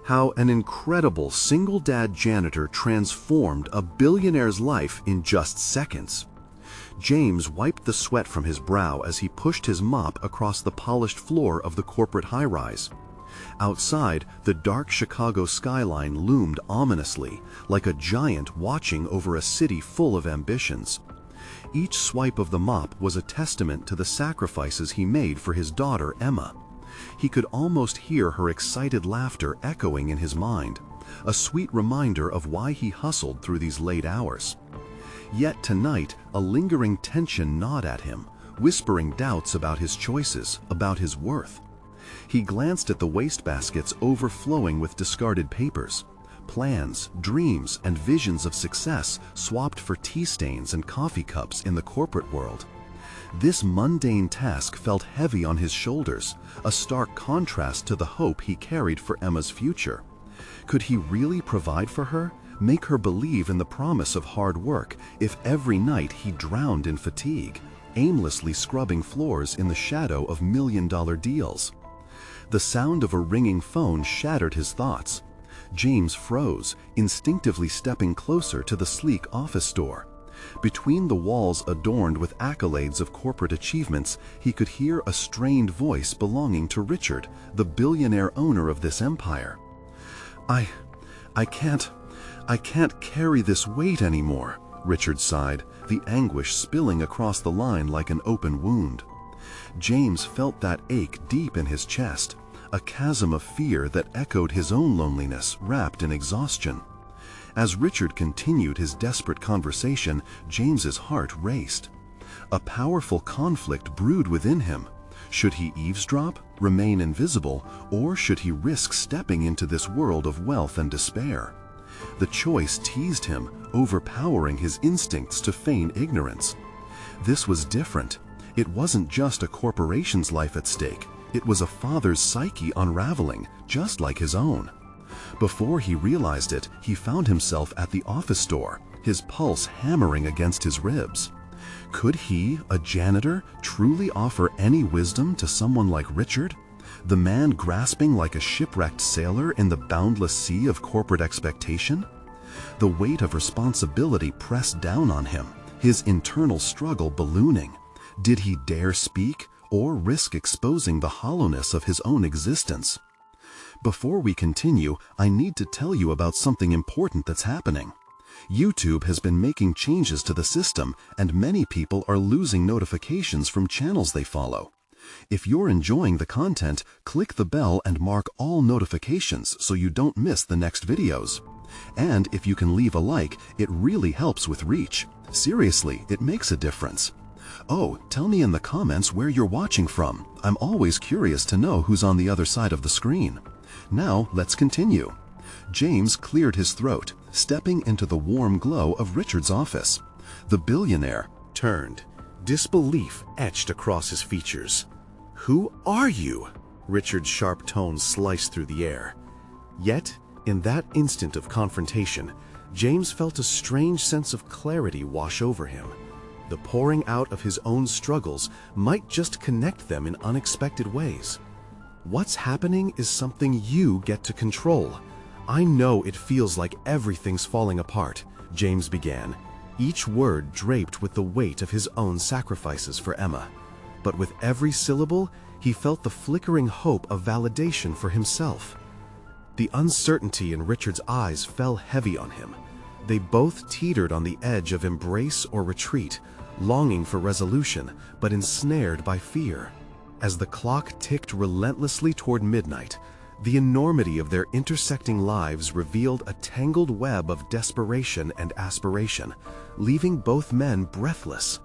How an incredible single-dad janitor transformed a billionaire's life in just seconds. James wiped the sweat from his brow as he pushed his mop across the polished floor of the corporate high-rise. Outside, the dark Chicago skyline loomed ominously, like a giant watching over a city full of ambitions. Each swipe of the mop was a testament to the sacrifices he made for his daughter, Emma. He could almost hear her excited laughter echoing in his mind, a sweet reminder of why he hustled through these late hours. Yet tonight, a lingering tension gnawed at him, whispering doubts about his choices, about his worth. He glanced at the wastebaskets overflowing with discarded papers. Plans, dreams, and visions of success swapped for tea stains and coffee cups in the corporate world. This mundane task felt heavy on his shoulders, a stark contrast to the hope he carried for Emma's future. Could he really provide for her, make her believe in the promise of hard work, if every night he drowned in fatigue, aimlessly scrubbing floors in the shadow of million-dollar deals? The sound of a ringing phone shattered his thoughts. James froze, instinctively stepping closer to the sleek office door. Between the walls adorned with accolades of corporate achievements, he could hear a strained voice belonging to Richard, the billionaire owner of this empire. I can't carry this weight anymore," Richard sighed, the anguish spilling across the line like an open wound. James felt that ache deep in his chest, a chasm of fear that echoed his own loneliness wrapped in exhaustion. As Richard continued his desperate conversation, James's heart raced. A powerful conflict brewed within him. Should he eavesdrop, remain invisible, or should he risk stepping into this world of wealth and despair? The choice teased him, overpowering his instincts to feign ignorance. This was different. It wasn't just a corporation's life at stake. It was a father's psyche unraveling, just like his own. Before he realized it, he found himself at the office door, his pulse hammering against his ribs. Could he, a janitor, truly offer any wisdom to someone like Richard, the man grasping like a shipwrecked sailor in the boundless sea of corporate expectation? The weight of responsibility pressed down on him, his internal struggle ballooning. Did he dare speak, or risk exposing the hollowness of his own existence? Before we continue, I need to tell you about something important that's happening. YouTube has been making changes to the system, and many people are losing notifications from channels they follow. If you're enjoying the content, click the bell and mark all notifications so you don't miss the next videos. And if you can leave a like, it really helps with reach. Seriously, it makes a difference. Oh, tell me in the comments where you're watching from. I'm always curious to know who's on the other side of the screen. Now, let's continue. James cleared his throat, stepping into the warm glow of Richard's office. The billionaire turned, disbelief etched across his features. "Who are you?" Richard's sharp tones sliced through the air. Yet, in that instant of confrontation, James felt a strange sense of clarity wash over him. The pouring out of his own struggles might just connect them in unexpected ways. "What's happening is something you get to control. I know it feels like everything's falling apart," James began, each word draped with the weight of his own sacrifices for Emma. But with every syllable, he felt the flickering hope of validation for himself. The uncertainty in Richard's eyes fell heavy on him. They both teetered on the edge of embrace or retreat, longing for resolution, but ensnared by fear. As the clock ticked relentlessly toward midnight, the enormity of their intersecting lives revealed a tangled web of desperation and aspiration, leaving both men breathless.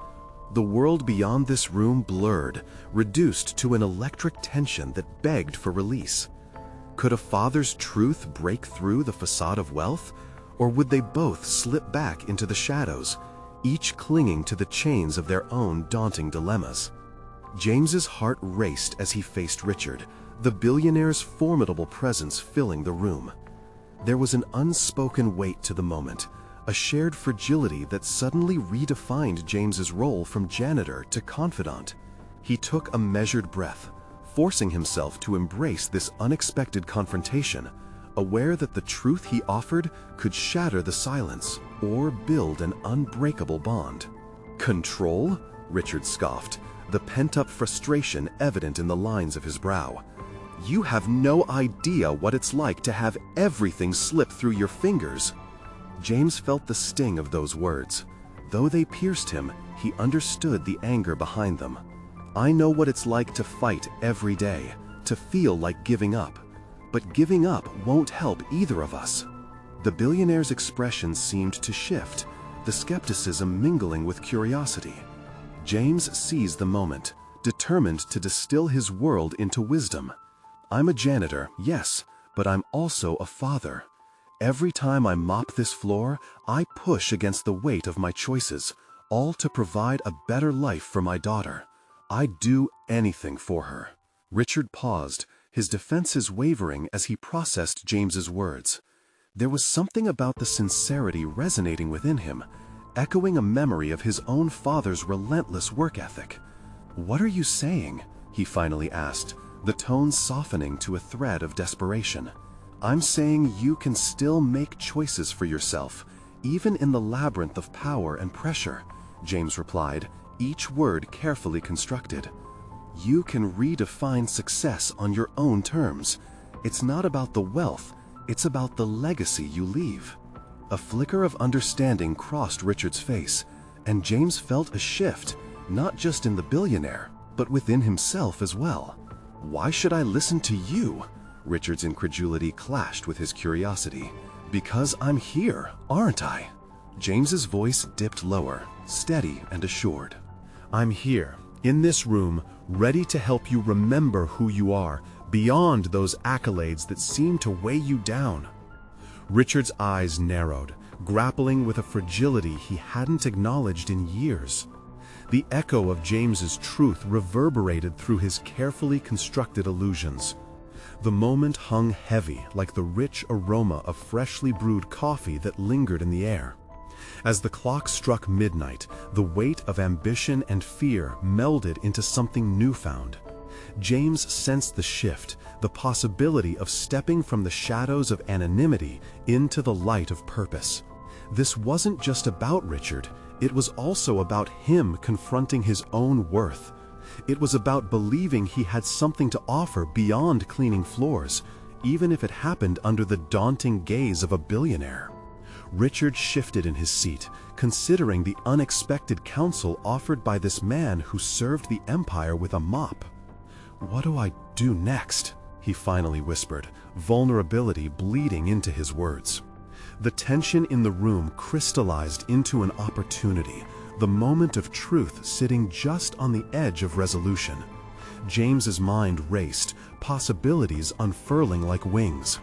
The world beyond this room blurred, reduced to an electric tension that begged for release. Could a father's truth break through the facade of wealth, or would they both slip back into the shadows, each clinging to the chains of their own daunting dilemmas? James's heart raced as he faced Richard, the billionaire's formidable presence filling the room. There was an unspoken weight to the moment, a shared fragility that suddenly redefined James's role from janitor to confidant. He took a measured breath, forcing himself to embrace this unexpected confrontation, aware that the truth he offered could shatter the silence or build an unbreakable bond. "Control?" Richard scoffed, the pent-up frustration evident in the lines of his brow. "You have no idea what it's like to have everything slip through your fingers." James felt the sting of those words. Though they pierced him, he understood the anger behind them. "I know what it's like to fight every day, to feel like giving up. But giving up won't help either of us." The billionaire's expression seemed to shift, the skepticism mingling with curiosity. James seized the moment, determined to distill his world into wisdom. "I'm a janitor, yes, but I'm also a father. Every time I mop this floor, I push against the weight of my choices, all to provide a better life for my daughter. I'd do anything for her." Richard paused, his defenses wavering as he processed James's words. There was something about the sincerity resonating within him, echoing a memory of his own father's relentless work ethic. "What are you saying?" he finally asked, the tone softening to a thread of desperation. "I'm saying you can still make choices for yourself, even in the labyrinth of power and pressure," James replied, each word carefully constructed. "You can redefine success on your own terms. It's not about the wealth, it's about the legacy you leave." A flicker of understanding crossed Richard's face, and James felt a shift, not just in the billionaire, but within himself as well. "Why should I listen to you?" Richard's incredulity clashed with his curiosity. "Because I'm here, aren't I?" James's voice dipped lower, steady and assured. "I'm here, in this room, ready to help you remember who you are, beyond those accolades that seem to weigh you down." Richard's eyes narrowed, grappling with a fragility he hadn't acknowledged in years. The echo of James's truth reverberated through his carefully constructed illusions. The moment hung heavy like the rich aroma of freshly brewed coffee that lingered in the air. As the clock struck midnight, the weight of ambition and fear melded into something newfound. James sensed the shift, the possibility of stepping from the shadows of anonymity into the light of purpose. This wasn't just about Richard, it was also about him confronting his own worth. It was about believing he had something to offer beyond cleaning floors, even if it happened under the daunting gaze of a billionaire. Richard shifted in his seat, considering the unexpected counsel offered by this man who served the empire with a mop. "What do I do next?" he finally whispered, vulnerability bleeding into his words. The tension in the room crystallized into an opportunity, the moment of truth sitting just on the edge of resolution. James's mind raced, possibilities unfurling like wings.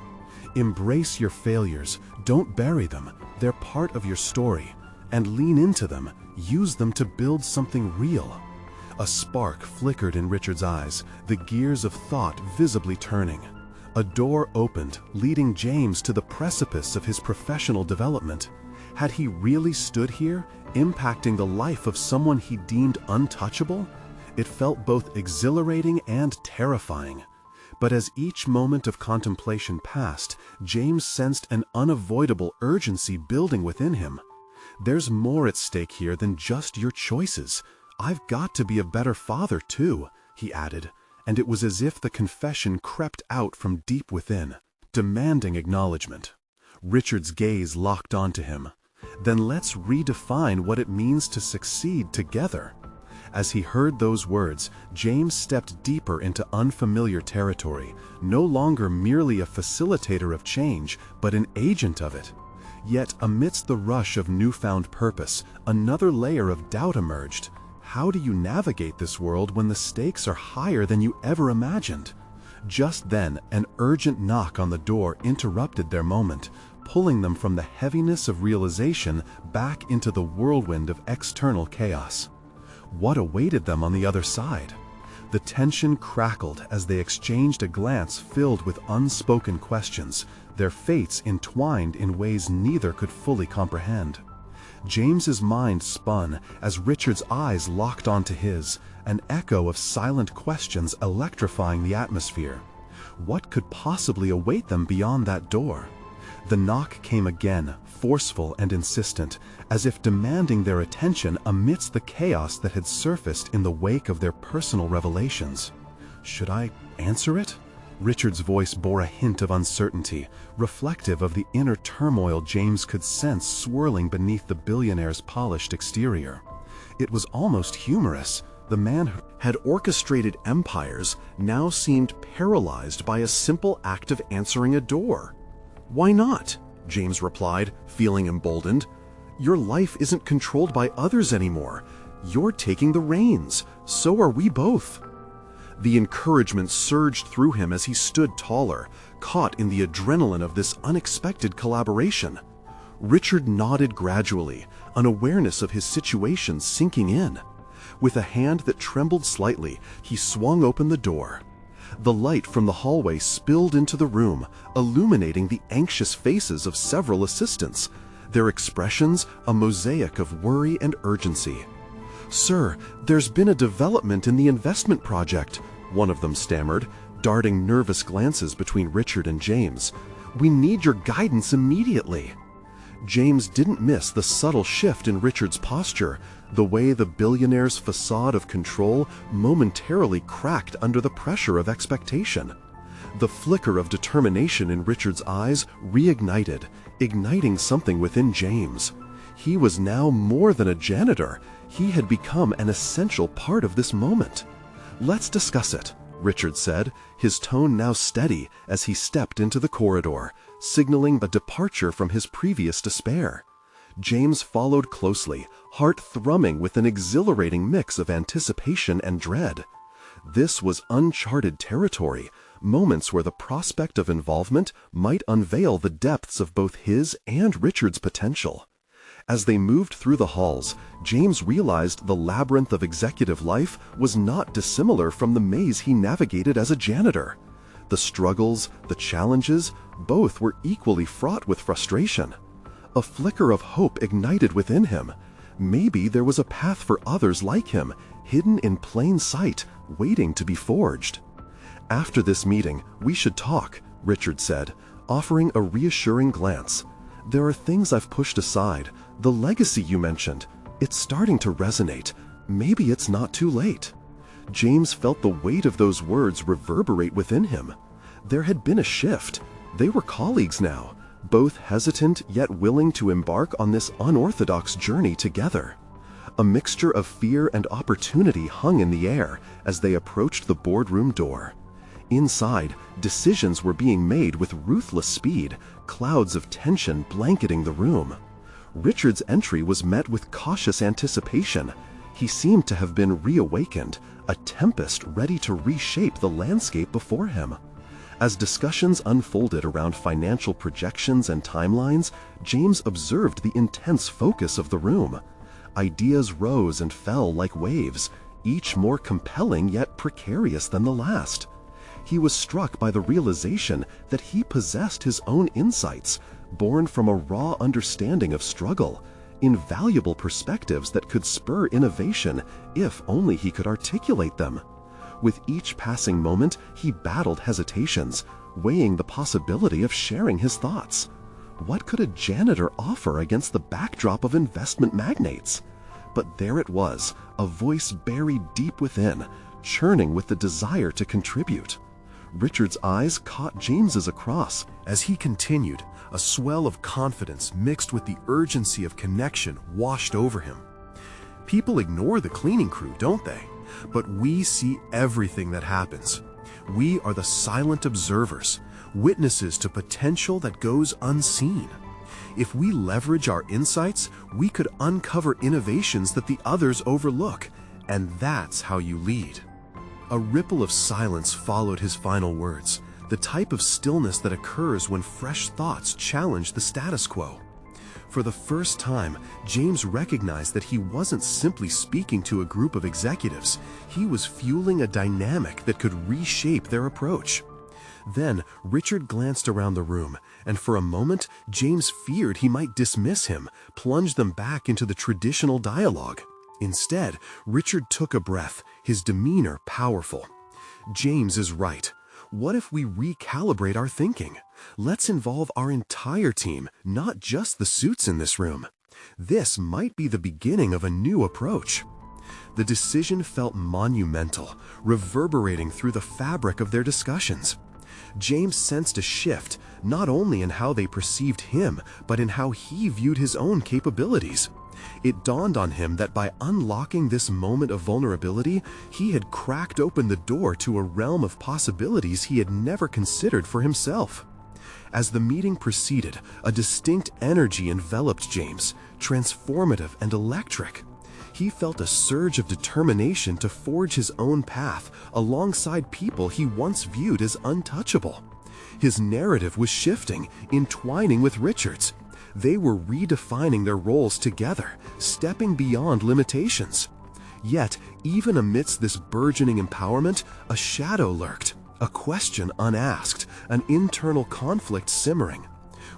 "Embrace your failures, don't bury them, they're part of your story, and lean into them, use them to build something real." A spark flickered in Richard's eyes, the gears of thought visibly turning. A door opened, leading James to the precipice of his professional development. Had he really stood here, impacting the life of someone he deemed untouchable? It felt both exhilarating and terrifying. But as each moment of contemplation passed, James sensed an unavoidable urgency building within him. "There's more at stake here than just your choices. I've got to be a better father too," he added, and it was as if the confession crept out from deep within, demanding acknowledgement. Richard's gaze locked onto him. "Then let's redefine what it means to succeed together." As he heard those words, James stepped deeper into unfamiliar territory, no longer merely a facilitator of change, but an agent of it. Yet, amidst the rush of newfound purpose, another layer of doubt emerged. How do you navigate this world when the stakes are higher than you ever imagined? Just then, an urgent knock on the door interrupted their moment, pulling them from the heaviness of realization back into the whirlwind of external chaos. What awaited them on the other side? The tension crackled as they exchanged a glance filled with unspoken questions, their fates entwined in ways neither could fully comprehend. James's mind spun as Richard's eyes locked onto his, an echo of silent questions electrifying the atmosphere. What could possibly await them beyond that door? The knock came again, forceful and insistent, as if demanding their attention amidst the chaos that had surfaced in the wake of their personal revelations. Should I answer it? Richard's voice bore a hint of uncertainty, reflective of the inner turmoil James could sense swirling beneath the billionaire's polished exterior. It was almost humorous. The man who had orchestrated empires now seemed paralyzed by a simple act of answering a door. "Why not?" James replied, feeling emboldened. "Your life isn't controlled by others anymore. You're taking the reins. So are we both." The encouragement surged through him as he stood taller, caught in the adrenaline of this unexpected collaboration. Richard nodded gradually, an awareness of his situation sinking in. With a hand that trembled slightly, he swung open the door. The light from the hallway spilled into the room, illuminating the anxious faces of several assistants, their expressions a mosaic of worry and urgency. "Sir, there's been a development in the investment project," one of them stammered, darting nervous glances between Richard and James. "We need your guidance immediately." James didn't miss the subtle shift in Richard's posture, the way the billionaire's facade of control momentarily cracked under the pressure of expectation. The flicker of determination in Richard's eyes reignited, igniting something within James. He was now more than a janitor. He had become an essential part of this moment. "Let's discuss it," Richard said, his tone now steady as he stepped into the corridor, signaling a departure from his previous despair. James followed closely, heart thrumming with an exhilarating mix of anticipation and dread. This was uncharted territory, moments where the prospect of involvement might unveil the depths of both his and Richard's potential. As they moved through the halls, James realized the labyrinth of executive life was not dissimilar from the maze he navigated as a janitor. The struggles, the challenges, both were equally fraught with frustration. A flicker of hope ignited within him. Maybe there was a path for others like him, hidden in plain sight, waiting to be forged. "After this meeting, we should talk," Richard said, offering a reassuring glance. "There are things I've pushed aside. The legacy you mentioned, it's starting to resonate. Maybe it's not too late." James felt the weight of those words reverberate within him. There had been a shift. They were colleagues now, both hesitant yet willing to embark on this unorthodox journey together. A mixture of fear and opportunity hung in the air as they approached the boardroom door. Inside, decisions were being made with ruthless speed, clouds of tension blanketing the room. Richard's entry was met with cautious anticipation. He seemed to have been reawakened, a tempest ready to reshape the landscape before him. As discussions unfolded around financial projections and timelines, James observed the intense focus of the room. Ideas rose and fell like waves, each more compelling yet precarious than the last. He was struck by the realization that he possessed his own insights, born from a raw understanding of struggle, invaluable perspectives that could spur innovation if only he could articulate them. With each passing moment, he battled hesitations, weighing the possibility of sharing his thoughts. What could a janitor offer against the backdrop of investment magnates? But there it was, a voice buried deep within, churning with the desire to contribute. Richard's eyes caught James's across. As he continued, a swell of confidence mixed with the urgency of connection washed over him. "People ignore the cleaning crew, don't they? But we see everything that happens. We are the silent observers, witnesses to potential that goes unseen. If we leverage our insights, we could uncover innovations that the others overlook, and that's how you lead." A ripple of silence followed his final words, the type of stillness that occurs when fresh thoughts challenge the status quo. For the first time, James recognized that he wasn't simply speaking to a group of executives. He was fueling a dynamic that could reshape their approach. Then, Richard glanced around the room, and for a moment, James feared he might dismiss him, plunge them back into the traditional dialogue. Instead, Richard took a breath, his demeanor powerful. "James is right. What if we recalibrate our thinking? Let's involve our entire team, not just the suits in this room. This might be the beginning of a new approach. The decision felt monumental, reverberating through the fabric of their discussions. James sensed a shift, not only in how they perceived him, but in how he viewed his own capabilities. It dawned on him that by unlocking this moment of vulnerability, he had cracked open the door to a realm of possibilities he had never considered for himself. As the meeting proceeded, a distinct energy enveloped James, transformative and electric. He felt a surge of determination to forge his own path alongside people he once viewed as untouchable. His narrative was shifting, entwining with Richard's. They were redefining their roles together, stepping beyond limitations. Yet, even amidst this burgeoning empowerment, a shadow lurked, a question unasked, an internal conflict simmering.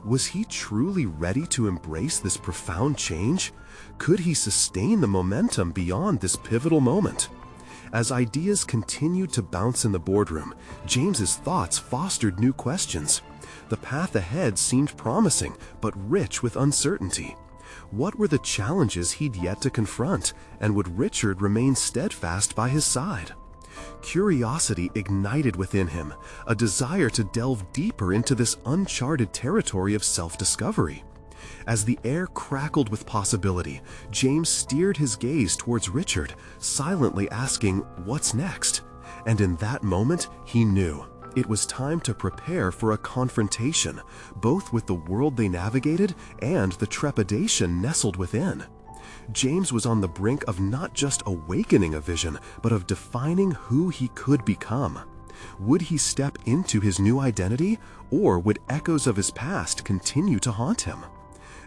Was he truly ready to embrace this profound change? Could he sustain the momentum beyond this pivotal moment? As ideas continued to bounce in the boardroom, James's thoughts fostered new questions. The path ahead seemed promising, but rich with uncertainty. What were the challenges he'd yet to confront, and would Richard remain steadfast by his side? Curiosity ignited within him, a desire to delve deeper into this uncharted territory of self-discovery. As the air crackled with possibility, James steered his gaze towards Richard, silently asking, "What's next?" And in that moment, he knew. It was time to prepare for a confrontation, both with the world they navigated and the trepidation nestled within. James was on the brink of not just awakening a vision, but of defining who he could become. Would he step into his new identity, or would echoes of his past continue to haunt him?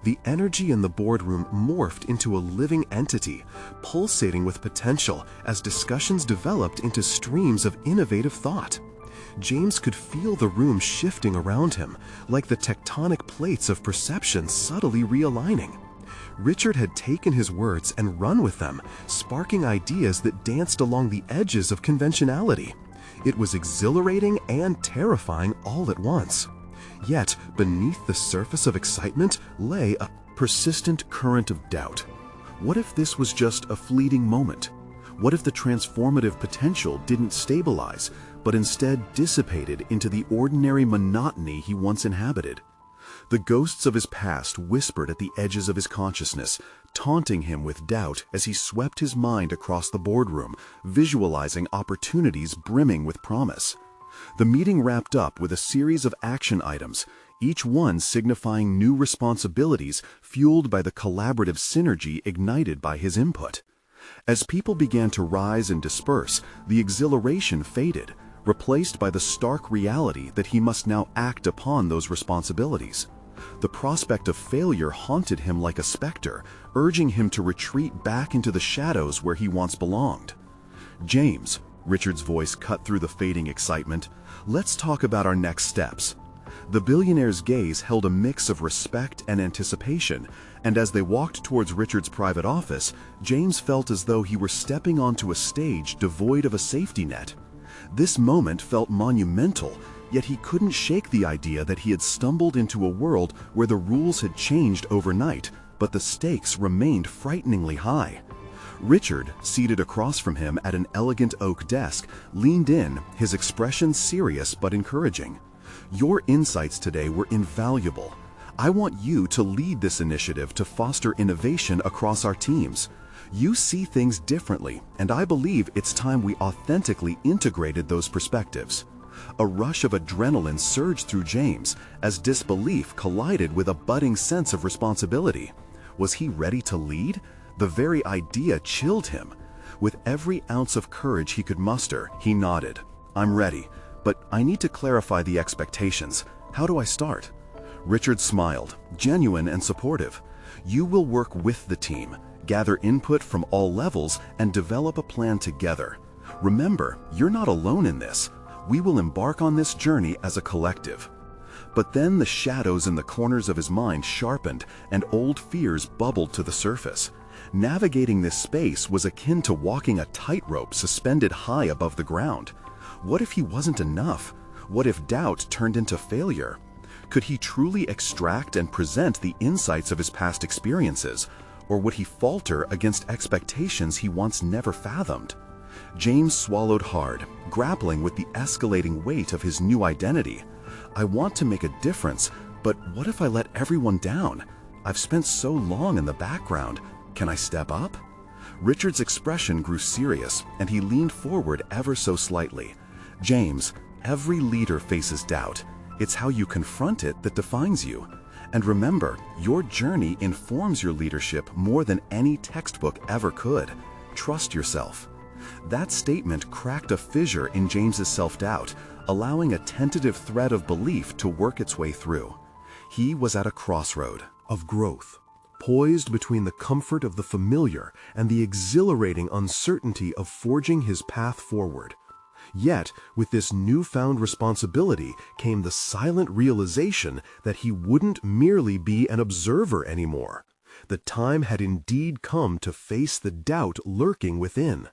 The energy in the boardroom morphed into a living entity, pulsating with potential as discussions developed into streams of innovative thought. James could feel the room shifting around him, like the tectonic plates of perception subtly realigning. Richard had taken his words and run with them, sparking ideas that danced along the edges of conventionality. It was exhilarating and terrifying all at once. Yet, beneath the surface of excitement lay a persistent current of doubt. What if this was just a fleeting moment? What if the transformative potential didn't stabilize, but instead dissipated into the ordinary monotony he once inhabited? The ghosts of his past whispered at the edges of his consciousness, taunting him with doubt as he swept his mind across the boardroom, visualizing opportunities brimming with promise. The meeting wrapped up with a series of action items, each one signifying new responsibilities fueled by the collaborative synergy ignited by his input. As people began to rise and disperse, the exhilaration faded, replaced by the stark reality that he must now act upon those responsibilities. The prospect of failure haunted him like a specter, urging him to retreat back into the shadows where he once belonged. "James," Richard's voice cut through the fading excitement, "let's talk about our next steps." The billionaire's gaze held a mix of respect and anticipation, and as they walked towards Richard's private office, James felt as though he were stepping onto a stage devoid of a safety net. This moment felt monumental, yet he couldn't shake the idea that he had stumbled into a world where the rules had changed overnight, but the stakes remained frighteningly high. Richard, seated across from him at an elegant oak desk, leaned in, his expression serious but encouraging. "Your insights today were invaluable. I want you to lead this initiative to foster innovation across our teams. You see things differently, and I believe it's time we authentically integrated those perspectives." A rush of adrenaline surged through James as disbelief collided with a budding sense of responsibility. Was he ready to lead? The very idea chilled him. With every ounce of courage he could muster, he nodded. "I'm ready, but I need to clarify the expectations. How do I start?" Richard smiled, genuine and supportive. "You will work with the team, gather input from all levels, and develop a plan together. Remember, you're not alone in this. We will embark on this journey as a collective." But then the shadows in the corners of his mind sharpened, and old fears bubbled to the surface. Navigating this space was akin to walking a tightrope suspended high above the ground. What if he wasn't enough? What if doubt turned into failure? Could he truly extract and present the insights of his past experiences, or would he falter against expectations he once never fathomed? James swallowed hard, grappling with the escalating weight of his new identity. I want to make a difference, but what if I let everyone down? I've spent so long in the background. Can I step up? Richard's expression grew serious, and he leaned forward ever so slightly. James, every leader faces doubt. It's how you confront it that defines you. And remember, your journey informs your leadership more than any textbook ever could. Trust yourself. That statement cracked a fissure in James's self-doubt, allowing a tentative thread of belief to work its way through. He was at a crossroad of growth, poised between the comfort of the familiar and the exhilarating uncertainty of forging his path forward. Yet, with this newfound responsibility came the silent realization that he wouldn't merely be an observer anymore. The time had indeed come to face the doubt lurking within.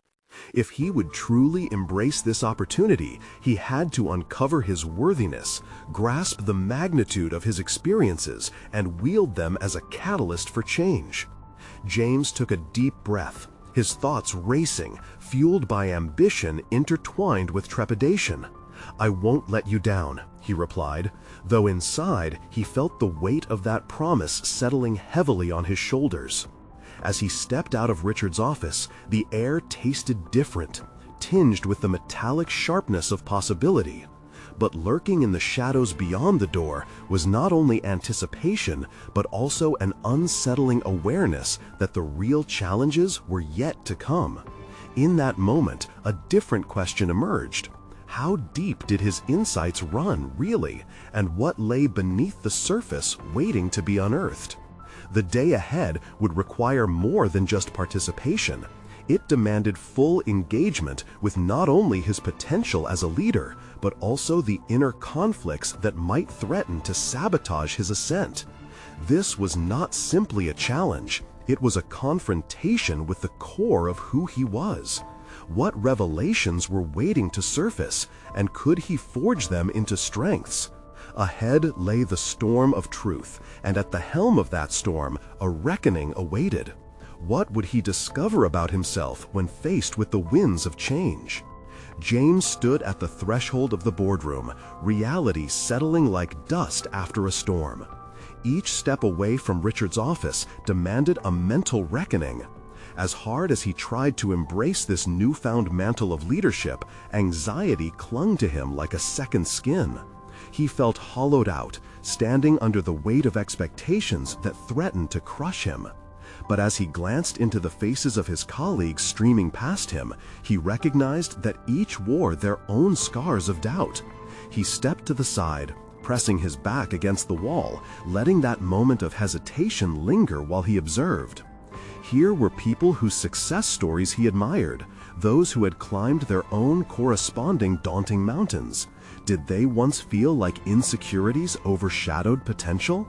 If he would truly embrace this opportunity, he had to uncover his worthiness, grasp the magnitude of his experiences, and wield them as a catalyst for change. James took a deep breath, his thoughts racing, fueled by ambition intertwined with trepidation. "I won't let you down," he replied, though inside he felt the weight of that promise settling heavily on his shoulders. As he stepped out of Richard's office, the air tasted different, tinged with the metallic sharpness of possibility. But lurking in the shadows beyond the door was not only anticipation, but also an unsettling awareness that the real challenges were yet to come. In that moment, a different question emerged. How deep did his insights run, really, and what lay beneath the surface waiting to be unearthed? The day ahead would require more than just participation. It demanded full engagement with not only his potential as a leader, but also the inner conflicts that might threaten to sabotage his ascent. This was not simply a challenge, it was a confrontation with the core of who he was. What revelations were waiting to surface, and could he forge them into strengths? Ahead lay the storm of truth, and at the helm of that storm, a reckoning awaited. What would he discover about himself when faced with the winds of change? James stood at the threshold of the boardroom, reality settling like dust after a storm. Each step away from Richard's office demanded a mental reckoning. As hard as he tried to embrace this newfound mantle of leadership, anxiety clung to him like a second skin. He felt hollowed out, standing under the weight of expectations that threatened to crush him. But as he glanced into the faces of his colleagues streaming past him, he recognized that each wore their own scars of doubt. He stepped to the side, pressing his back against the wall, letting that moment of hesitation linger while he observed. Here were people whose success stories he admired, those who had climbed their own corresponding daunting mountains. Did they once feel like insecurities overshadowed potential?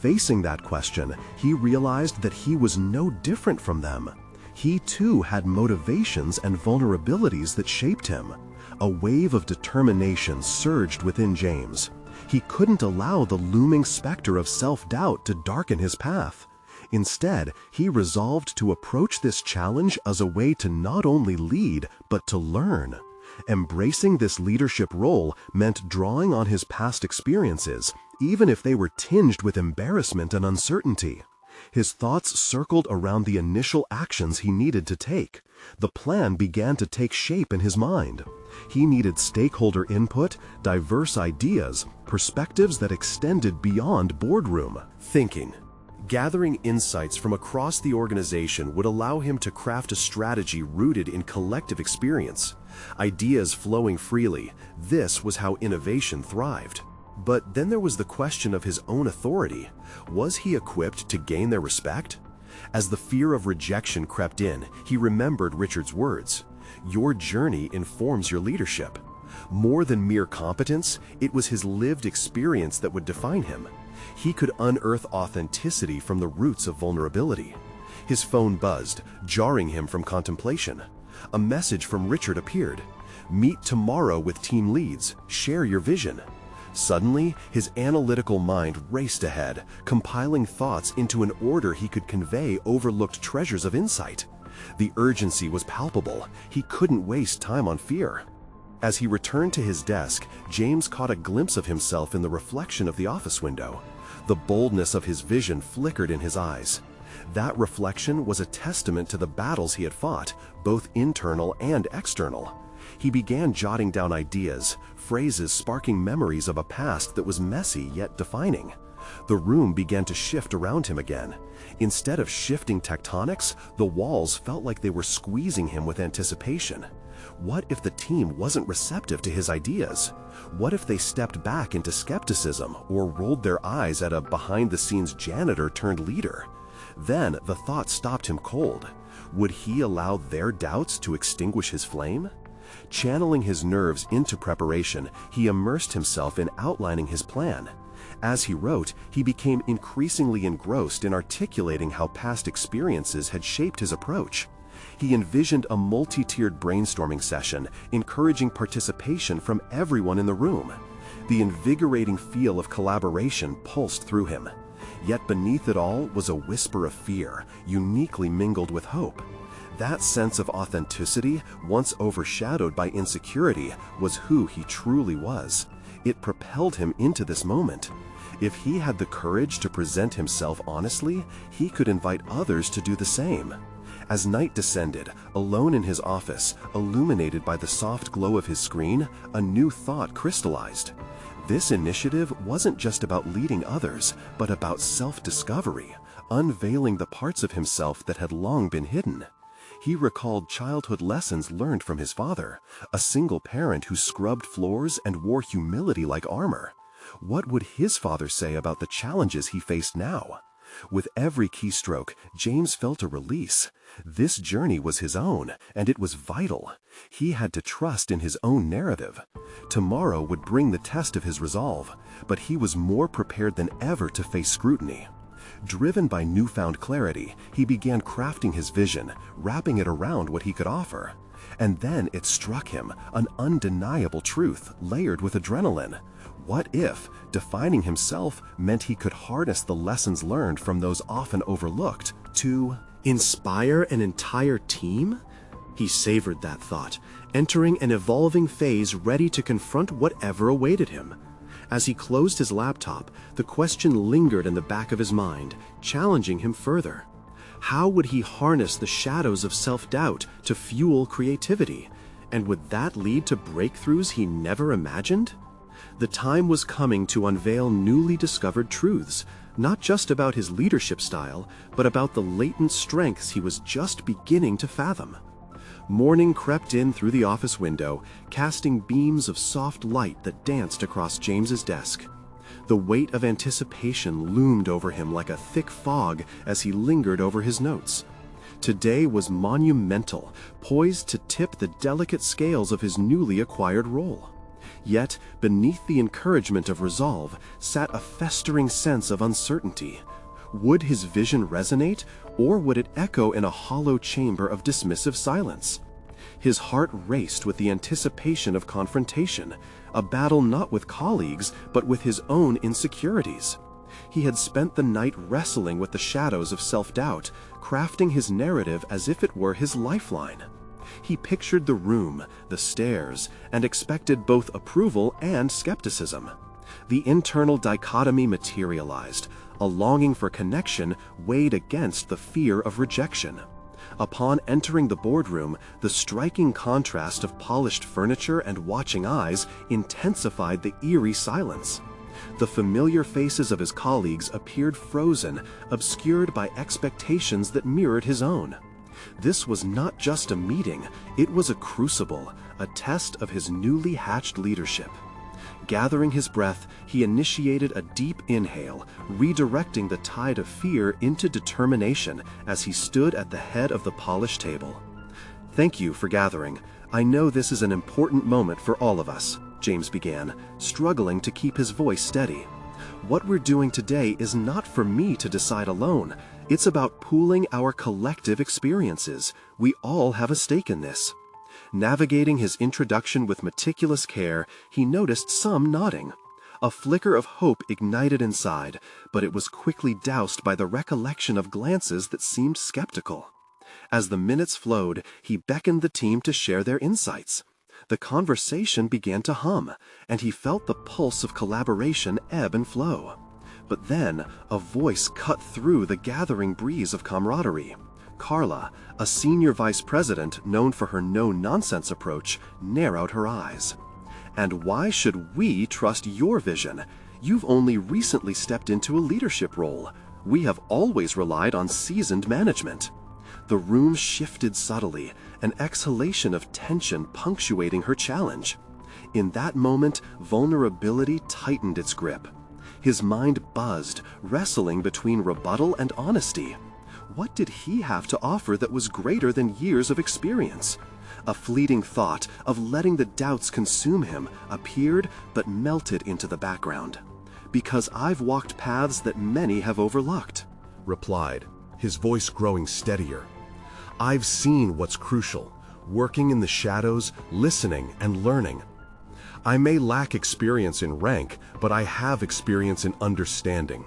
Facing that question, he realized that he was no different from them. He too had motivations and vulnerabilities that shaped him. A wave of determination surged within James. He couldn't allow the looming specter of self-doubt to darken his path. Instead, he resolved to approach this challenge as a way to not only lead, but to learn. Embracing this leadership role meant drawing on his past experiences, even if they were tinged with embarrassment and uncertainty. His thoughts circled around the initial actions he needed to take. The plan began to take shape in his mind. He needed stakeholder input, diverse ideas, perspectives that extended beyond boardroom thinking. Gathering insights from across the organization would allow him to craft a strategy rooted in collective experience. Ideas flowing freely, this was how innovation thrived. But then there was the question of his own authority. Was he equipped to gain their respect? As the fear of rejection crept in, he remembered Richard's words. Your journey informs your leadership. More than mere competence, it was his lived experience that would define him. He could unearth authenticity from the roots of vulnerability. His phone buzzed, jarring him from contemplation. A message from Richard appeared. Meet tomorrow with team leads. Share your vision. Suddenly, his analytical mind raced ahead, compiling thoughts into an order he could convey overlooked treasures of insight. The urgency was palpable. He couldn't waste time on fear. As he returned to his desk, James caught a glimpse of himself in the reflection of the office window. The boldness of his vision flickered in his eyes. That reflection was a testament to the battles he had fought, both internal and external. He began jotting down ideas, phrases sparking memories of a past that was messy yet defining. The room began to shift around him again. Instead of shifting tectonics, the walls felt like they were squeezing him with anticipation. What if the team wasn't receptive to his ideas? What if they stepped back into skepticism or rolled their eyes at a behind-the-scenes janitor turned leader? Then the thought stopped him cold. Would he allow their doubts to extinguish his flame? Channeling his nerves into preparation, he immersed himself in outlining his plan. As he wrote, he became increasingly engrossed in articulating how past experiences had shaped his approach. He envisioned a multi-tiered brainstorming session, encouraging participation from everyone in the room. The invigorating feel of collaboration pulsed through him. Yet beneath it all was a whisper of fear, uniquely mingled with hope. That sense of authenticity, once overshadowed by insecurity, was who he truly was. It propelled him into this moment. If he had the courage to present himself honestly, he could invite others to do the same. As night descended, alone in his office, illuminated by the soft glow of his screen, a new thought crystallized. This initiative wasn't just about leading others, but about self-discovery, unveiling the parts of himself that had long been hidden. He recalled childhood lessons learned from his father, a single parent who scrubbed floors and wore humility like armor. What would his father say about the challenges he faced now? With every keystroke, James felt a release. This journey was his own, and it was vital. He had to trust in his own narrative. Tomorrow would bring the test of his resolve, but he was more prepared than ever to face scrutiny. Driven by newfound clarity, he began crafting his vision, wrapping it around what he could offer. And then it struck him, an undeniable truth, layered with adrenaline. What if defining himself meant he could harness the lessons learned from those often overlooked to inspire an entire team? He savored that thought, entering an evolving phase ready to confront whatever awaited him. As he closed his laptop, the question lingered in the back of his mind, challenging him further. How would he harness the shadows of self-doubt to fuel creativity? And would that lead to breakthroughs he never imagined? The time was coming to unveil newly discovered truths, not just about his leadership style, but about the latent strengths he was just beginning to fathom. Morning crept in through the office window, casting beams of soft light that danced across James's desk. The weight of anticipation loomed over him like a thick fog as he lingered over his notes. Today was monumental, poised to tip the delicate scales of his newly acquired role. Yet, beneath the encouragement of resolve, sat a festering sense of uncertainty. Would his vision resonate, or would it echo in a hollow chamber of dismissive silence? His heart raced with the anticipation of confrontation, a battle not with colleagues, but with his own insecurities. He had spent the night wrestling with the shadows of self-doubt, crafting his narrative as if it were his lifeline. He pictured the room, the stairs, and expected both approval and skepticism. The internal dichotomy materialized. A longing for connection weighed against the fear of rejection. Upon entering the boardroom, the striking contrast of polished furniture and watching eyes intensified the eerie silence. The familiar faces of his colleagues appeared frozen, obscured by expectations that mirrored his own. This was not just a meeting, it was a crucible, a test of his newly hatched leadership. Gathering his breath, he initiated a deep inhale, redirecting the tide of fear into determination as he stood at the head of the polished table. "Thank you for gathering. I know this is an important moment for all of us," James began, struggling to keep his voice steady. "What we're doing today is not for me to decide alone. It's about pooling our collective experiences. We all have a stake in this." Navigating his introduction with meticulous care, he noticed some nodding. A flicker of hope ignited inside, but it was quickly doused by the recollection of glances that seemed skeptical. As the minutes flowed, he beckoned the team to share their insights. The conversation began to hum, and he felt the pulse of collaboration ebb and flow. But then, a voice cut through the gathering breeze of camaraderie. Carla, a senior vice president known for her no-nonsense approach, narrowed her eyes. "And why should we trust your vision? You've only recently stepped into a leadership role. We have always relied on seasoned management." The room shifted subtly, an exhalation of tension punctuating her challenge. In that moment, vulnerability tightened its grip. His mind buzzed, wrestling between rebuttal and honesty. What did he have to offer that was greater than years of experience? A fleeting thought of letting the doubts consume him appeared but melted into the background. "Because I've walked paths that many have overlooked," replied, his voice growing steadier. "I've seen what's crucial, working in the shadows, listening and learning. I may lack experience in rank, but I have experience in understanding.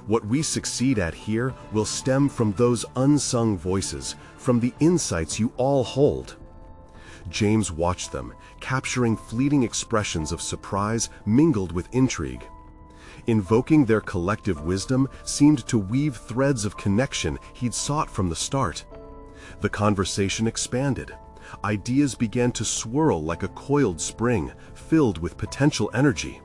What we succeed at here will stem from those unsung voices, from the insights you all hold." James watched them, capturing fleeting expressions of surprise mingled with intrigue. Invoking their collective wisdom seemed to weave threads of connection he'd sought from the start. The conversation expanded. Ideas began to swirl like a coiled spring, filled with potential energy.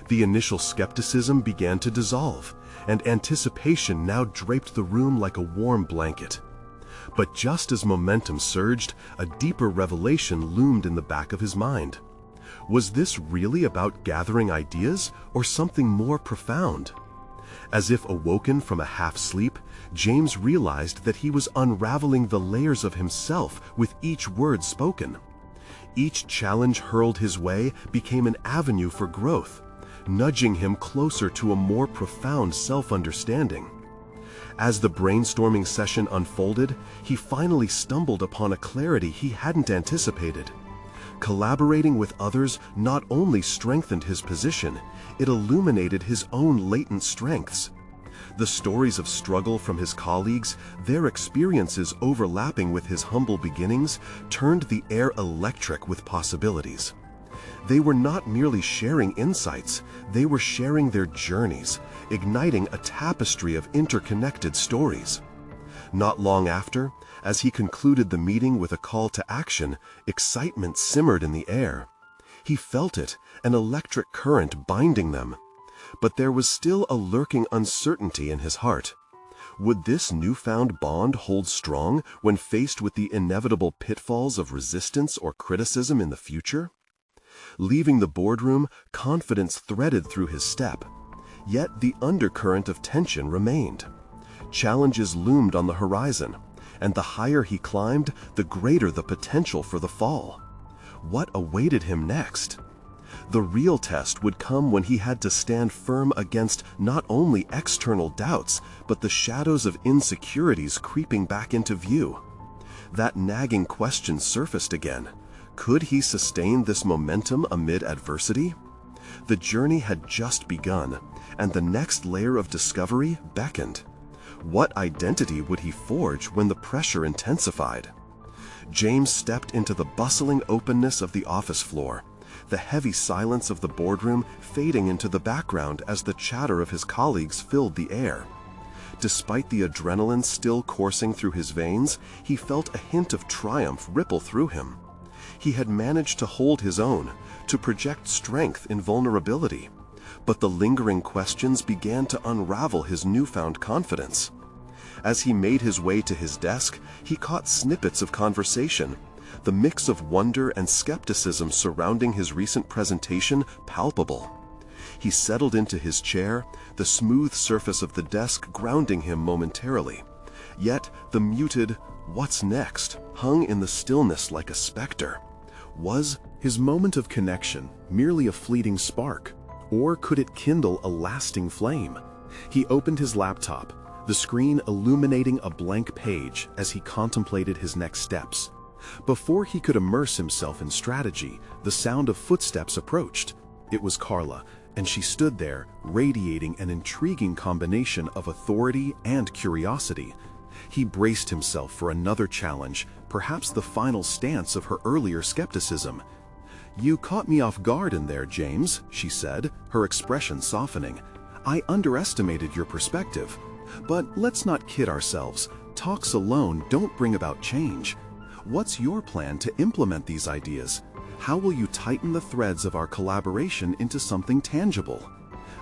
The initial skepticism began to dissolve, and anticipation now draped the room like a warm blanket. But just as momentum surged, a deeper revelation loomed in the back of his mind. Was this really about gathering ideas, or something more profound? As if awoken from a half-sleep, James realized that he was unraveling the layers of himself with each word spoken. Each challenge hurled his way became an avenue for growth, nudging him closer to a more profound self-understanding. As the brainstorming session unfolded, he finally stumbled upon a clarity he hadn't anticipated. Collaborating with others not only strengthened his position, it illuminated his own latent strengths. The stories of struggle from his colleagues, their experiences overlapping with his humble beginnings, turned the air electric with possibilities. They were not merely sharing insights, they were sharing their journeys, igniting a tapestry of interconnected stories. Not long after, as he concluded the meeting with a call to action, excitement simmered in the air. He felt it, an electric current binding them. But there was still a lurking uncertainty in his heart. Would this newfound bond hold strong when faced with the inevitable pitfalls of resistance or criticism in the future? Leaving the boardroom, confidence threaded through his step. Yet the undercurrent of tension remained. Challenges loomed on the horizon, and the higher he climbed, the greater the potential for the fall. What awaited him next? The real test would come when he had to stand firm against not only external doubts, but the shadows of insecurities creeping back into view. That nagging question surfaced again. Could he sustain this momentum amid adversity? The journey had just begun, and the next layer of discovery beckoned. What identity would he forge when the pressure intensified? James stepped into the bustling openness of the office floor, the heavy silence of the boardroom fading into the background as the chatter of his colleagues filled the air. Despite the adrenaline still coursing through his veins, he felt a hint of triumph ripple through him. He had managed to hold his own, to project strength in vulnerability. But the lingering questions began to unravel his newfound confidence. As he made his way to his desk, he caught snippets of conversation, the mix of wonder and skepticism surrounding his recent presentation palpable. He settled into his chair, the smooth surface of the desk grounding him momentarily. Yet the muted, "What's next?" hung in the stillness like a specter. Was his moment of connection merely a fleeting spark? Or could it kindle a lasting flame? He opened his laptop, the screen illuminating a blank page as he contemplated his next steps. Before he could immerse himself in strategy, the sound of footsteps approached. It was Carla, and she stood there, radiating an intriguing combination of authority and curiosity. He braced himself for another challenge, perhaps the final stance of her earlier skepticism. "You caught me off guard in there, James," she said, her expression softening. "I underestimated your perspective. But let's not kid ourselves. Talks alone don't bring about change. What's your plan to implement these ideas? How will you tighten the threads of our collaboration into something tangible?"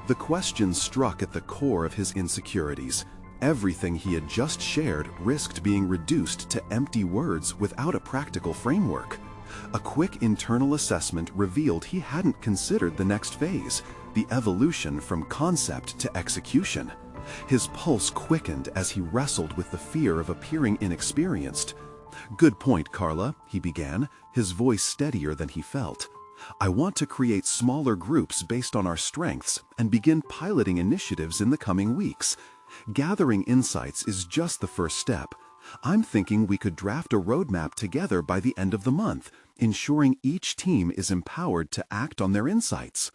The question struck at the core of his insecurities. Everything he had just shared risked being reduced to empty words without a practical framework. A quick internal assessment revealed he hadn't considered the next phase, the evolution from concept to execution. His pulse quickened as he wrestled with the fear of appearing inexperienced. "Good point, Carla," he began, his voice steadier than he felt. "I want to create smaller groups based on our strengths and begin piloting initiatives in the coming weeks. Gathering insights is just the first step. I'm thinking we could draft a roadmap together by the end of the month, ensuring each team is empowered to act on their insights."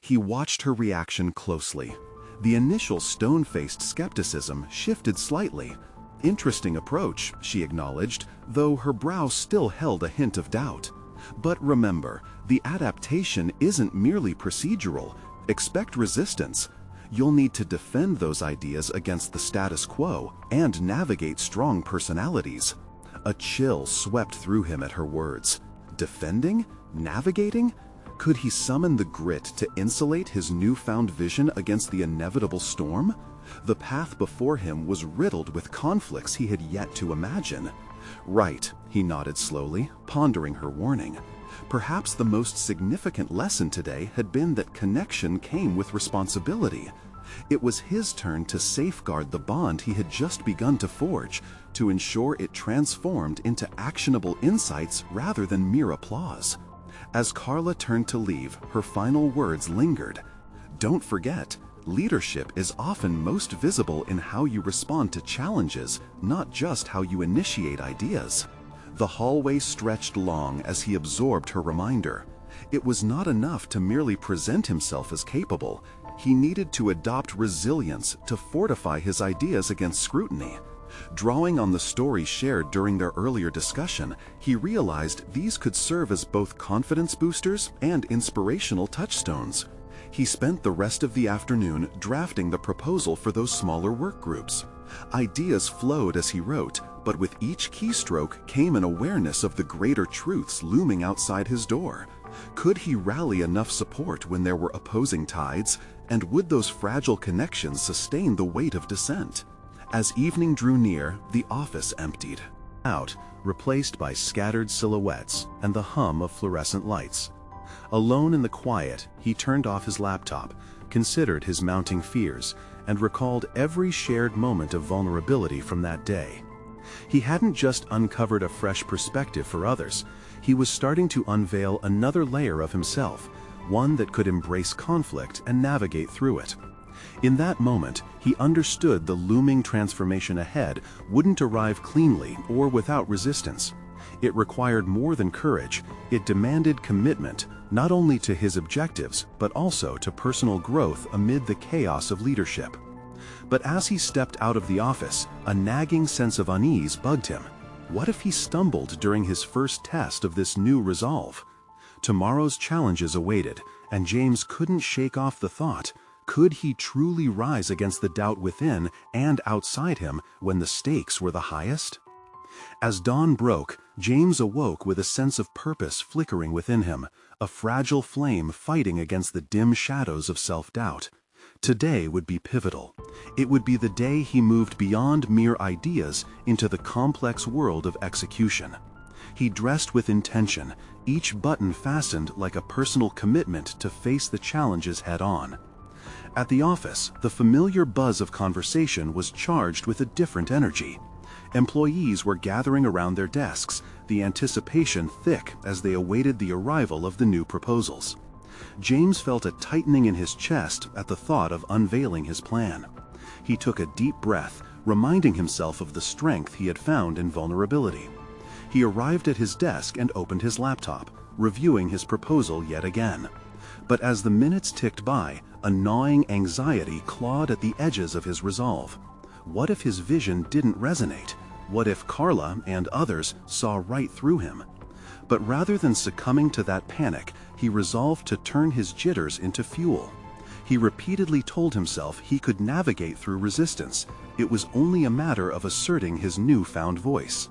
He watched her reaction closely. The initial stone-faced skepticism shifted slightly. "Interesting approach," she acknowledged, though her brow still held a hint of doubt. "But remember, the adaptation isn't merely procedural. Expect resistance. You'll need to defend those ideas against the status quo and navigate strong personalities." A chill swept through him at her words. Defending? Navigating? Could he summon the grit to insulate his newfound vision against the inevitable storm? The path before him was riddled with conflicts he had yet to imagine. "Right," he nodded slowly, pondering her warning. Perhaps the most significant lesson today had been that connection came with responsibility. It was his turn to safeguard the bond he had just begun to forge, to ensure it transformed into actionable insights rather than mere applause. As Carla turned to leave, her final words lingered. "Don't forget, leadership is often most visible in how you respond to challenges, not just how you initiate ideas." The hallway stretched long as he absorbed her reminder. It was not enough to merely present himself as capable. He needed to adopt resilience to fortify his ideas against scrutiny. Drawing on the stories shared during their earlier discussion, he realized these could serve as both confidence boosters and inspirational touchstones. He spent the rest of the afternoon drafting the proposal for those smaller work groups. Ideas flowed as he wrote, but with each keystroke came an awareness of the greater truths looming outside his door. Could he rally enough support when there were opposing tides, and would those fragile connections sustain the weight of dissent? As evening drew near, the office emptied out, replaced by scattered silhouettes and the hum of fluorescent lights. Alone in the quiet, he turned off his laptop, considered his mounting fears, and recalled every shared moment of vulnerability from that day. He hadn't just uncovered a fresh perspective for others, he was starting to unveil another layer of himself, one that could embrace conflict and navigate through it. In that moment, he understood the looming transformation ahead wouldn't arrive cleanly or without resistance. It required more than courage, it demanded commitment, not only to his objectives, but also to personal growth amid the chaos of leadership. But as he stepped out of the office, a nagging sense of unease bugged him. What if he stumbled during his first test of this new resolve? Tomorrow's challenges awaited, and James couldn't shake off the thought, could he truly rise against the doubt within and outside him when the stakes were the highest? As dawn broke, James awoke with a sense of purpose flickering within him, a fragile flame fighting against the dim shadows of self-doubt. Today would be pivotal. It would be the day he moved beyond mere ideas into the complex world of execution. He dressed with intention, each button fastened like a personal commitment to face the challenges head-on. At the office, the familiar buzz of conversation was charged with a different energy. Employees were gathering around their desks, the anticipation thick as they awaited the arrival of the new proposals. James felt a tightening in his chest at the thought of unveiling his plan. He took a deep breath, reminding himself of the strength he had found in vulnerability. He arrived at his desk and opened his laptop, reviewing his proposal yet again. But as the minutes ticked by, a gnawing anxiety clawed at the edges of his resolve. What if his vision didn't resonate? What if Carla and others saw right through him? But rather than succumbing to that panic, he resolved to turn his jitters into fuel. He repeatedly told himself he could navigate through resistance. It was only a matter of asserting his newfound voice.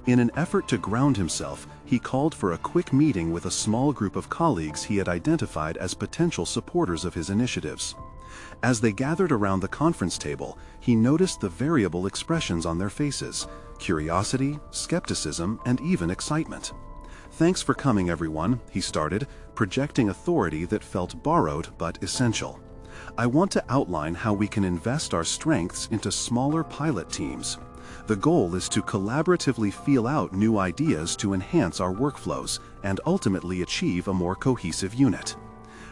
In an effort to ground himself, he called for a quick meeting with a small group of colleagues he had identified as potential supporters of his initiatives. As they gathered around the conference table, he noticed the variable expressions on their faces: curiosity, skepticism, and even excitement. "Thanks for coming, everyone," he started, projecting authority that felt borrowed but essential. "I want to outline how we can invest our strengths into smaller pilot teams. The goal is to collaboratively feel out new ideas to enhance our workflows and ultimately achieve a more cohesive unit."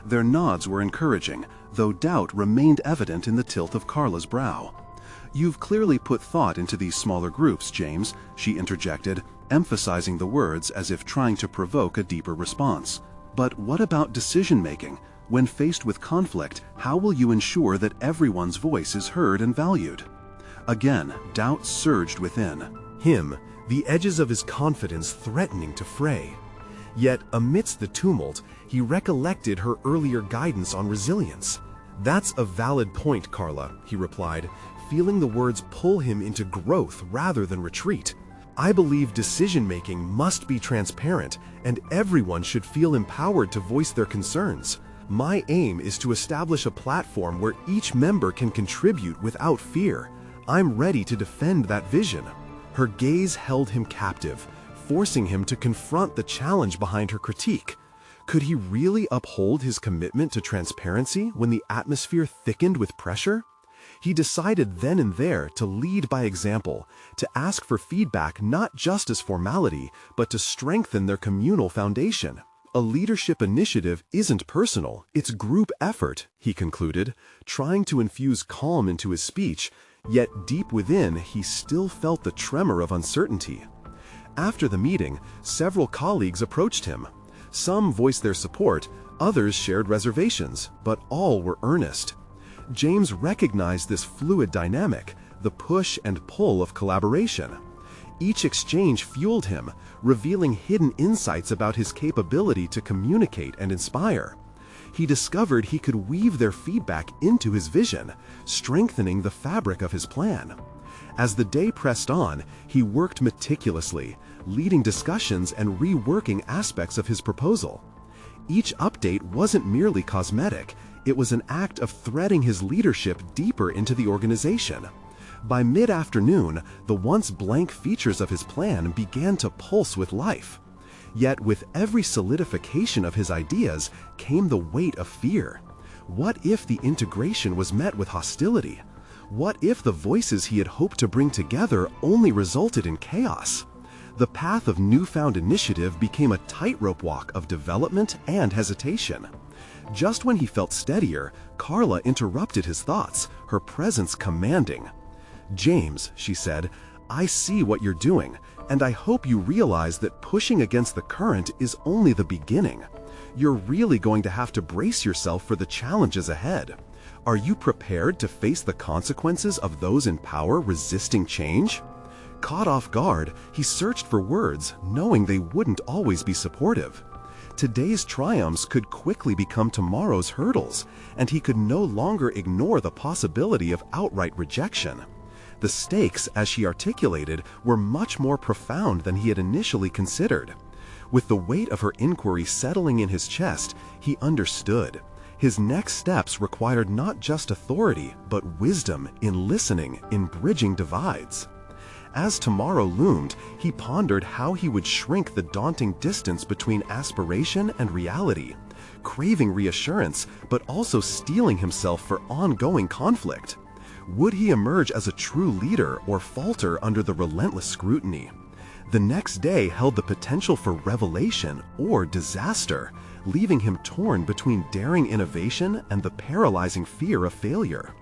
Their nods were encouraging, though doubt remained evident in the tilt of Carla's brow. "You've clearly put thought into these smaller groups, James," she interjected, emphasizing the words as if trying to provoke a deeper response. "But what about decision-making? When faced with conflict, how will you ensure that everyone's voice is heard and valued?" Again, doubt surged within him, the edges of his confidence threatening to fray. Yet, amidst the tumult, he recollected her earlier guidance on resilience. "That's a valid point, Carla," he replied, feeling the words pull him into growth rather than retreat. "I believe decision-making must be transparent, and everyone should feel empowered to voice their concerns. My aim is to establish a platform where each member can contribute without fear. I'm ready to defend that vision." Her gaze held him captive, forcing him to confront the challenge behind her critique. Could he really uphold his commitment to transparency when the atmosphere thickened with pressure? He decided then and there to lead by example, to ask for feedback not just as formality, but to strengthen their communal foundation. "A leadership initiative isn't personal, it's group effort," he concluded, trying to infuse calm into his speech, yet deep within he still felt the tremor of uncertainty. After the meeting, several colleagues approached him. Some voiced their support, others shared reservations, but all were earnest. James recognized this fluid dynamic, the push and pull of collaboration. Each exchange fueled him, revealing hidden insights about his capability to communicate and inspire. He discovered he could weave their feedback into his vision, strengthening the fabric of his plan. As the day pressed on, he worked meticulously, leading discussions and reworking aspects of his proposal. Each update wasn't merely cosmetic, it was an act of threading his leadership deeper into the organization. By mid-afternoon, the once blank features of his plan began to pulse with life. Yet with every solidification of his ideas came the weight of fear. What if the integration was met with hostility? What if the voices he had hoped to bring together only resulted in chaos? The path of newfound initiative became a tightrope walk of development and hesitation. Just when he felt steadier, Carla interrupted his thoughts, her presence commanding. "James," she said, "I see what you're doing, and I hope you realize that pushing against the current is only the beginning. You're really going to have to brace yourself for the challenges ahead. Are you prepared to face the consequences of those in power resisting change?" Caught off guard, he searched for words, knowing they wouldn't always be supportive. Today's triumphs could quickly become tomorrow's hurdles, and he could no longer ignore the possibility of outright rejection. The stakes, as she articulated, were much more profound than he had initially considered. With the weight of her inquiry settling in his chest, he understood. His next steps required not just authority, but wisdom in listening, in bridging divides. As tomorrow loomed, he pondered how he would shrink the daunting distance between aspiration and reality, craving reassurance, but also steeling himself for ongoing conflict. Would he emerge as a true leader or falter under the relentless scrutiny? The next day held the potential for revelation or disaster, leaving him torn between daring innovation and the paralyzing fear of failure.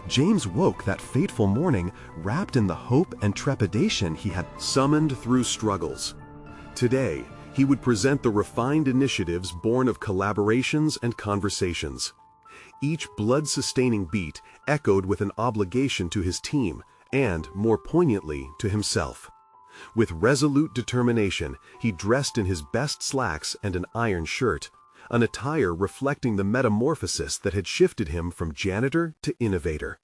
James woke that fateful morning wrapped in the hope and trepidation he had summoned through struggles. Today, he would present the refined initiatives born of collaborations and conversations. Each blood-sustaining beat echoed with an obligation to his team and, more poignantly, to himself. With resolute determination, he dressed in his best slacks and an iron shirt, an attire reflecting the metamorphosis that had shifted him from janitor to innovator.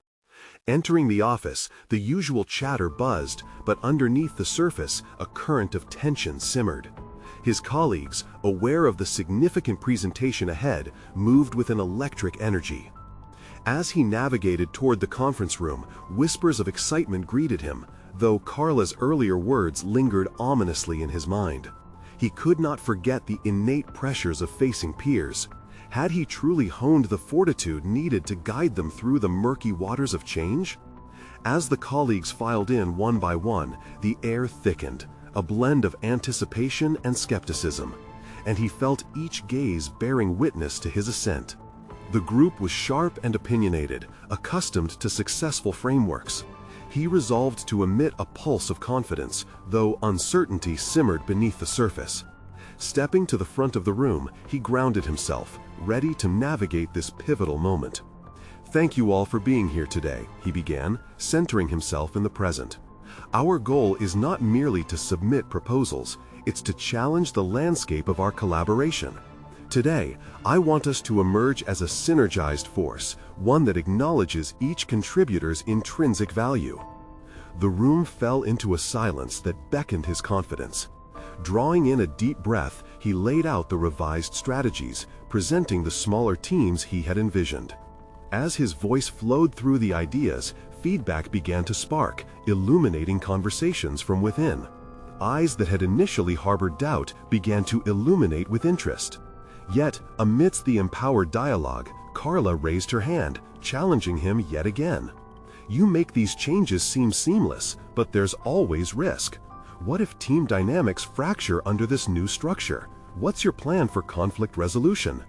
Entering the office, the usual chatter buzzed, but underneath the surface, a current of tension simmered. His colleagues, aware of the significant presentation ahead, moved with an electric energy. As he navigated toward the conference room, whispers of excitement greeted him, though Carla's earlier words lingered ominously in his mind. He could not forget the innate pressures of facing peers. Had he truly honed the fortitude needed to guide them through the murky waters of change? As the colleagues filed in one by one, the air thickened, a blend of anticipation and skepticism, and he felt each gaze bearing witness to his ascent. The group was sharp and opinionated, accustomed to successful frameworks. He resolved to emit a pulse of confidence, though uncertainty simmered beneath the surface. Stepping to the front of the room, he grounded himself, ready to navigate this pivotal moment. "Thank you all for being here today," he began, centering himself in the present. "Our goal is not merely to submit proposals, it's to challenge the landscape of our collaboration. Today, I want us to emerge as a synergized force, one that acknowledges each contributor's intrinsic value." The room fell into a silence that beckoned his confidence. Drawing in a deep breath, he laid out the revised strategies, presenting the smaller teams he had envisioned. As his voice flowed through the ideas, feedback began to spark, illuminating conversations from within. Eyes that had initially harbored doubt began to illuminate with interest. Yet, amidst the empowered dialogue, Carla raised her hand, challenging him yet again. "You make these changes seem seamless, but there's always risk. What if team dynamics fracture under this new structure? What's your plan for conflict resolution?"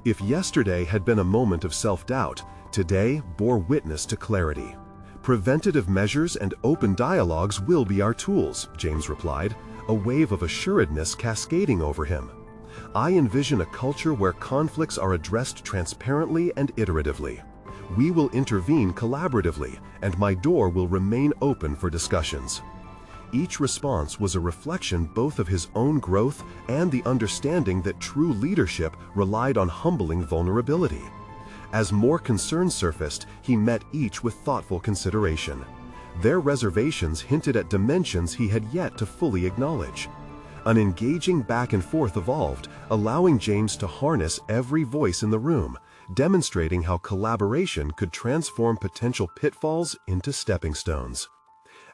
If yesterday had been a moment of self-doubt, today bore witness to clarity. "Preventative measures and open dialogues will be our tools," James replied, a wave of assuredness cascading over him. "I envision a culture where conflicts are addressed transparently and iteratively. We will intervene collaboratively, and my door will remain open for discussions." Each response was a reflection both of his own growth and the understanding that true leadership relied on humbling vulnerability. As more concerns surfaced, he met each with thoughtful consideration. Their reservations hinted at dimensions he had yet to fully acknowledge. An engaging back and forth evolved, allowing James to harness every voice in the room, demonstrating how collaboration could transform potential pitfalls into stepping stones.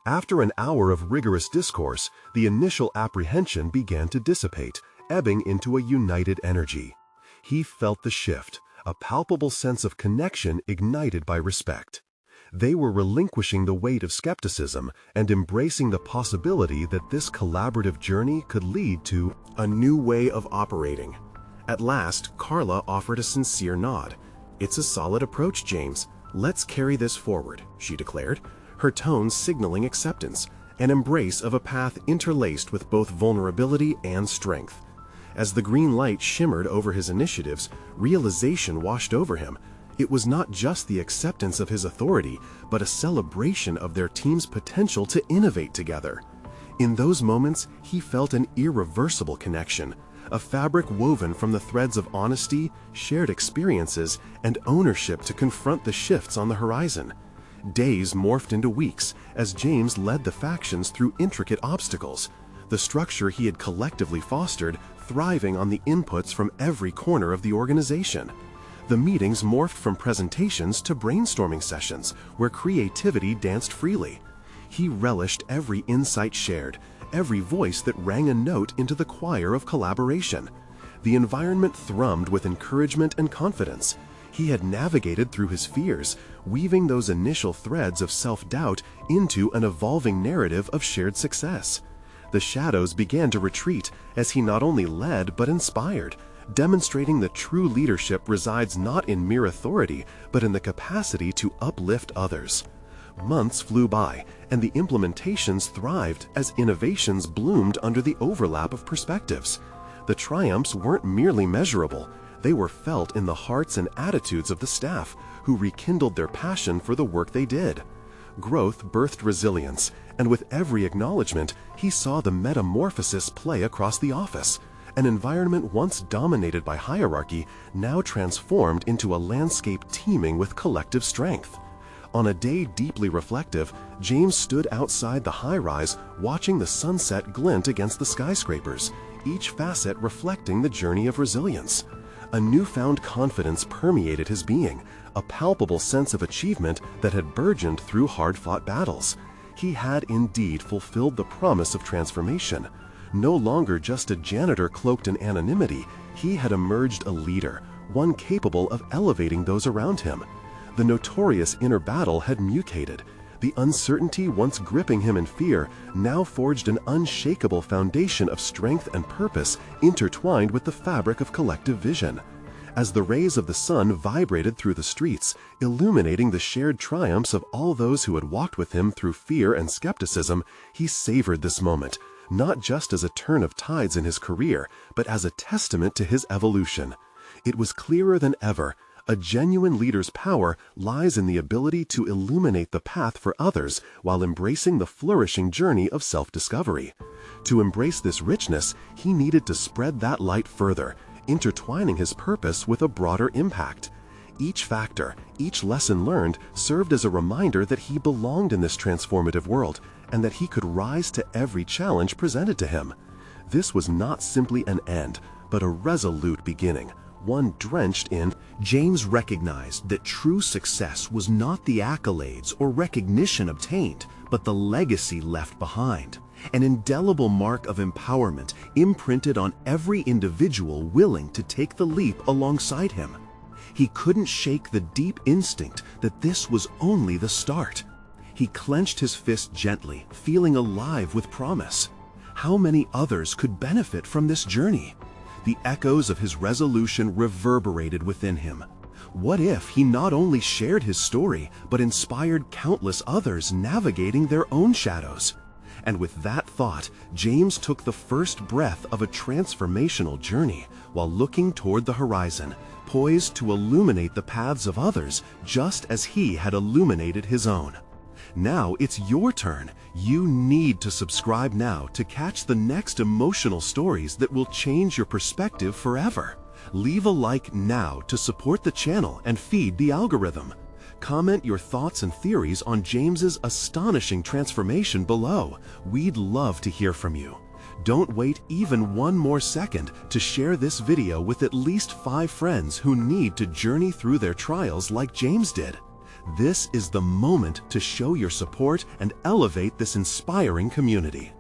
After an hour of rigorous discourse, the initial apprehension began to dissipate, ebbing into a united energy. He felt the shift, a palpable sense of connection ignited by respect. They were relinquishing the weight of skepticism and embracing the possibility that this collaborative journey could lead to a new way of operating. At last, Carla offered a sincere nod. "It's a solid approach, James. Let's carry this forward," she declared, her tone signaling acceptance, an embrace of a path interlaced with both vulnerability and strength. As the green light shimmered over his initiatives, realization washed over him. It was not just the acceptance of his authority, but a celebration of their team's potential to innovate together. In those moments, he felt an irreversible connection, a fabric woven from the threads of honesty, shared experiences, and ownership to confront the shifts on the horizon. Days morphed into weeks as James led the factions through intricate obstacles, the structure he had collectively fostered thriving on the inputs from every corner of the organization. The meetings morphed from presentations to brainstorming sessions where creativity danced freely. He relished every insight shared, every voice that rang a note into the choir of collaboration. The environment thrummed with encouragement and confidence. He had navigated through his fears, weaving those initial threads of self-doubt into an evolving narrative of shared success. The shadows began to retreat as he not only led but inspired, demonstrating that true leadership resides not in mere authority, but in the capacity to uplift others. Months flew by, and the implementations thrived as innovations bloomed under the overlap of perspectives. The triumphs weren't merely measurable, they were felt in the hearts and attitudes of the staff, who rekindled their passion for the work they did. Growth birthed resilience, and with every acknowledgement, he saw the metamorphosis play across the office. An environment once dominated by hierarchy now transformed into a landscape teeming with collective strength. On a day deeply reflective, James stood outside the high-rise, watching the sunset glint against the skyscrapers, each facet reflecting the journey of resilience. A newfound confidence permeated his being, a palpable sense of achievement that had burgeoned through hard-fought battles. He had indeed fulfilled the promise of transformation. No longer just a janitor cloaked in anonymity, he had emerged a leader, one capable of elevating those around him. The notorious inner battle had mutated. The uncertainty once gripping him in fear now forged an unshakable foundation of strength and purpose intertwined with the fabric of collective vision. As the rays of the sun vibrated through the streets, illuminating the shared triumphs of all those who had walked with him through fear and skepticism, he savored this moment, not just as a turn of tides in his career, but as a testament to his evolution. It was clearer than ever. A genuine leader's power lies in the ability to illuminate the path for others while embracing the flourishing journey of self-discovery. To embrace this richness, he needed to spread that light further, intertwining his purpose with a broader impact. Each factor, each lesson learned, served as a reminder that he belonged in this transformative world and that he could rise to every challenge presented to him. This was not simply an end, but a resolute beginning, one drenched in. James recognized that true success was not the accolades or recognition obtained, but the legacy left behind, an indelible mark of empowerment imprinted on every individual willing to take the leap alongside him. He couldn't shake the deep instinct that this was only the start. He clenched his fist gently, feeling alive with promise. How many others could benefit from this journey? The echoes of his resolution reverberated within him. What if he not only shared his story, but inspired countless others navigating their own shadows? And with that thought, James took the first breath of a transformational journey while looking toward the horizon, poised to illuminate the paths of others just as he had illuminated his own. Now it's your turn. You need to subscribe now to catch the next emotional stories that will change your perspective forever. Leave a like now to support the channel and feed the algorithm. Comment your thoughts and theories on James's astonishing transformation below. We'd love to hear from you. Don't wait even one more second to share this video with at least 5 friends who need to journey through their trials like James did. This is the moment to show your support and elevate this inspiring community.